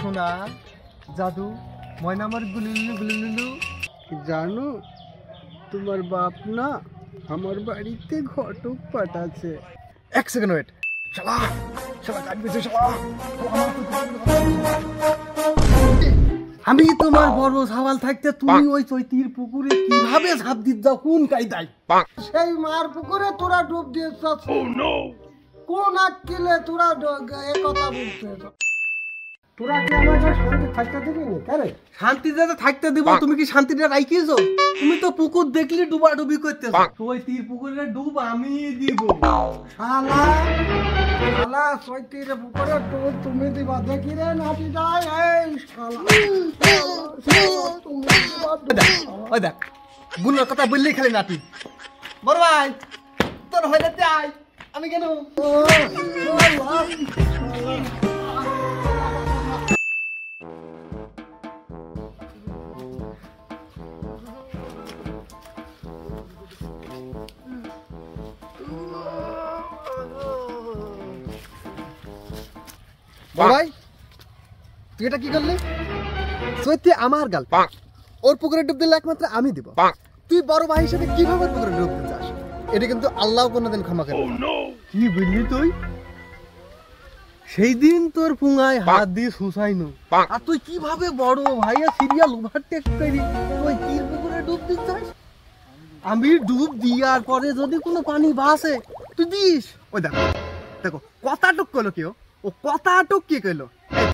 সোনা জাদু ময়নামার গুলিলু গুলিলু জানো তোমার বাপ না আমার বাড়িতে ঘটক পাঠাচ্ছে। এক সেকেন্ড ওয়েট। শালা শালা কাটবে শালা। আমি তোমার বড় সওয়াল থাকতে তুমি ওই চৈতির পুকুরে কিভাবে ঝাঁপ দিতে যাও কোন কায়দায়? সেই মার পুকুরে তোরা ডুব দিয়েছিস। ও নো, কোন আক্কেলে তোরা এই কথা বলছিস? তোরা কি আমাকে শান্তি থাকতে দিবি না? কেরে শান্তিতে থাকতে দিব? তুমি কি শান্তিটা রাইখিয়েছো? তুমি তো পুকুর দেখলি ডুবাডুবি করতেছো। ওই তীর পুকুরে ডুব আমি দিব। শালা শালা চৈতির পুকুরে ডুব তুমি দিবা দেখি রে নাটি যায়। এই শালা তুমি ওই দেখ বুনোর কথা বললেই খালি নাটি। বড় ভাই তোর হয়ে যাই আমি কেন ভাই তুই এটা কি করলি? সত্যি আমার গাল ওর পুকুরে ডুব দিলে একমাত্র আমি দিব। তুই বড় ভাই হিসেবে কিভাবে পুকুরে ডুব দিতে চাস? এটা কিন্তু আল্লাহ কোনোদিন ক্ষমা করে না। কি বললি তুই? সেই দিন তোর পুঙ্গায় হাত দিয়ে সুসাইনো আর তুই কিভাবে বড় ভাইয়া সিরিয়াল ওভারটেক করি তুই তীর পুকুরে ডুব দিতে চাস? আমি ডুব দিয়ার পরে যদি কোনো পানি ভাসে তুই দিস। ওই দেখো দেখো কথাটুক কইলো কেউ, ও কথাটুক কি কইলো?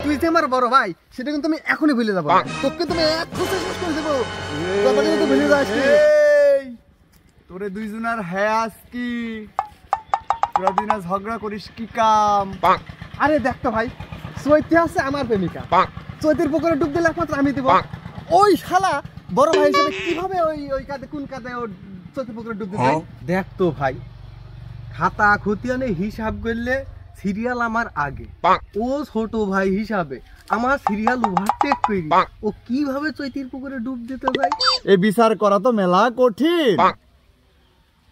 তুই যে আমার বড় ভাই সেটা কিন্তু আমি এখনই ভুলে যাবো। তোকে তুমি এক খুশি শেষ করে দেবো। কথাটা কিন্তু ভুলে যাস। তোরে দুইজনের হ্যাস কি? তোরা দুইজনা ঝগড়া করিস কি কাম? আরে দেখ তো ভাই চৈতি আছে আমার প্রেমিকা, চৈতির পুকুরে ডুব দিলে একমাত্র আমি দিব। ওই শালা বড় ভাই হিসেবে কিভাবে ওই ওই কাঁধে কোন কাঁধে ও চৈতির পুকুরে ডুব দিতে? দেখ তো ভাই খাতা খতিয়ানে হিসাব করলে সিরিয়াল আমার আগে, ও ছোট ভাই হিসাবে আমার সিরিয়াল ওভারটেক করি। ও কিভাবে চৈতির পুকুরে ডুব দিতে যায় এ বিচার করা তো মেলা কঠিন।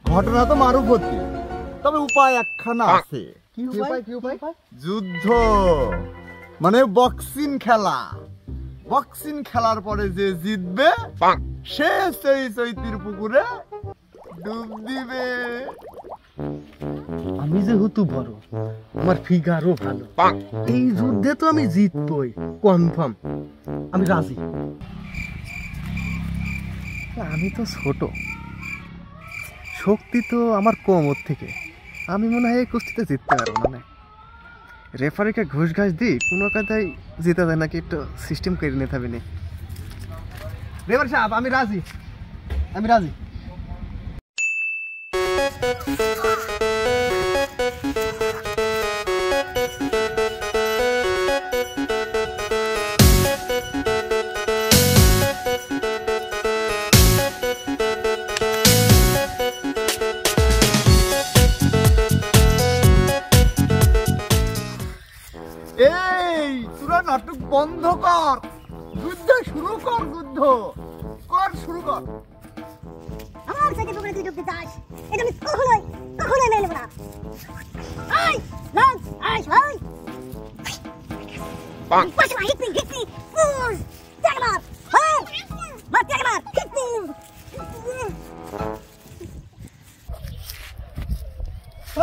ঘটনা তো মারুফতি, তবে উপায় একখানা আছে। কি উপায়? কি উপায়? যুদ্ধ মানে বক্সিং খেলা। বক্সিং খেলার পরে যে জিতবে সে সেই চৈতির পুকুরে ডুব দিবে। আমি যেহেতু বড় আমার ফিগারও ভালো, এই যুদ্ধে তো আমি জিতবই কনফার্ম। আমি রাজি। আমি তো ছোট, শক্তি তো আমার কম ওর থেকে। আমি মনে হয় এই কুস্তিতে জিততে পারবো না। রেফারিকে ঘুষ ঘাস দিই কোনো কথাই জিতে যায় নাকি একটু সিস্টেম করে নিতে হবে না। রেফারি সাহেব আমি রাজি, আমি রাজি। এই তোরা নাটক বন্ধ কর, যুদ্ধ শুরু কর। যুদ্ধ কর, শুরু কর। আমার সাথে পুকুরে তুই ডুবতে চাস, এটা আমি কখনোই মেনে নেব না। আই লঞ্চ আই ভাই পাশে হিট মি পুশ টাকা মার। হ্যাঁ মার টাকা মার হিট মি।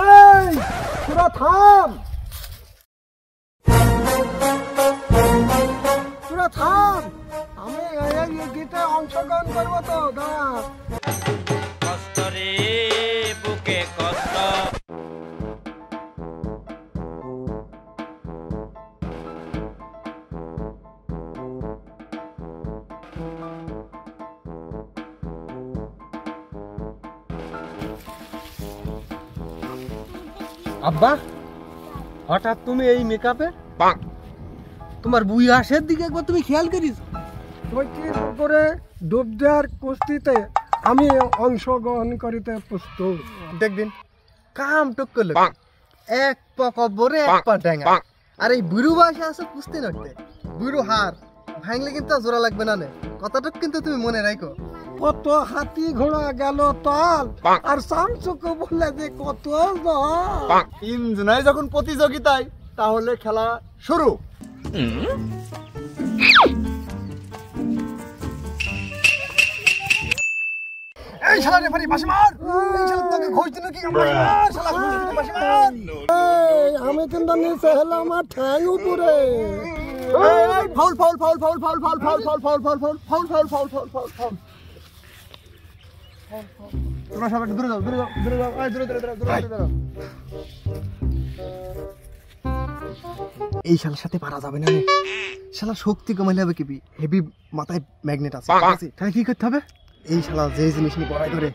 এই তোরা থাম, তোরা থাম। আমি এই গীতে অংশগ্রহণ করবো তো। দাঁড়া কষ্ট রে বুকে কষ্ট। আব্বা হঠাৎ তুমি এই মেকআপে? তোমার বুই আসের দিকে একবার তুমি খেয়াল করিস? চৈতির পুকুরে ডুব দেওয়ার কুস্তিতে আমি অংশগ্রহণ করিতে প্রস্তুত। দেখবেন কাম টুক করলো এক পা কবরে এক পা ডেঙ্গা। আর এই বুড়ো বয়সে আছে কুস্তি নড়তে, বুড়ো হার ভাঙলে কিন্তু জোড়া লাগবে না। কথাটুক কিন্তু তুমি মনে রাখো। কত হাতি ঘোড়া গেল তাল, আর শামসুকে বললে যে কত তিনজনাই যখন প্রতিযোগিতায় তাহলে খেলা শুরু। এই শালা রেফারি বাঁশি মার, এই শালা তোকে ঘোষ দিল কি বাঁশি মার, শালা ঘোষ দিল বাঁশি মার। এই আমি কিন্তু নিচে হলাম আমার ঠাই উপরে। এই foul foul foul foul foul foul foul foul foul foul foul foul foul foul foul foul foul. তোমরা সবাই দূরে যাও, দূরে যাও, দূরে যাও, এই দূরে দূরে দূরে দূরে দূরে যাও। এই শালার সাথে পারা যাবে না রে, শালা শক্তি কমাইলে হবে কি, হেভি মাথায় ম্যাগনেট আছে, ঠিক আছে? তাহলে কি করতে হবে, এই শালা যে জিনিস নিয়ে বড়াই করে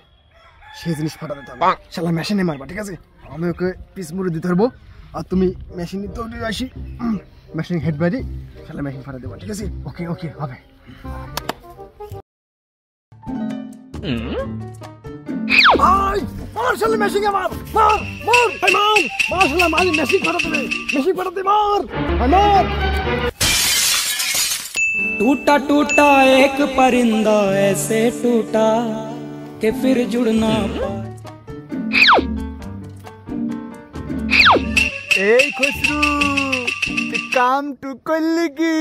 সেই জিনিস ফাটা দিতে হবে। শালা মেশিনে মারবা, ঠিক আছে? আমি ওকে পিস মুড়ে দিতে পারবো, আর তুমি মেশিন নিতে আসি, মেশিন হেড বাড়ি, শালা মেশিন ফাটা দেবো, ঠিক আছে? ওকে ওকে হবে। আই মার শালা মেশিনে মার, মার মার, আই মার মার শালা, মার মেশিন ফাটা দেবে, মেশিন ফাটা দে, মার আই মার। टूटा टूटा एक परिंदा ऐसे टूटा कि फिर जुड़ना এই খসরু তুই কাম টুক করলি কি?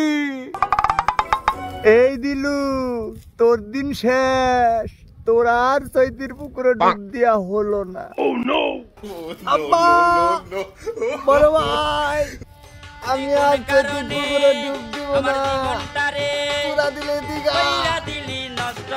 এই দিলু তোর দিন শেষ, তোর আর চৈতির পুকুরে ডুব দেওয়া হলো না। আব্বা বড় ভাই, আমি আর চৈতির পুকুরে ডুব দিব না, জীবনটারে পুরা দিলে দিগা দিলি নষ্ট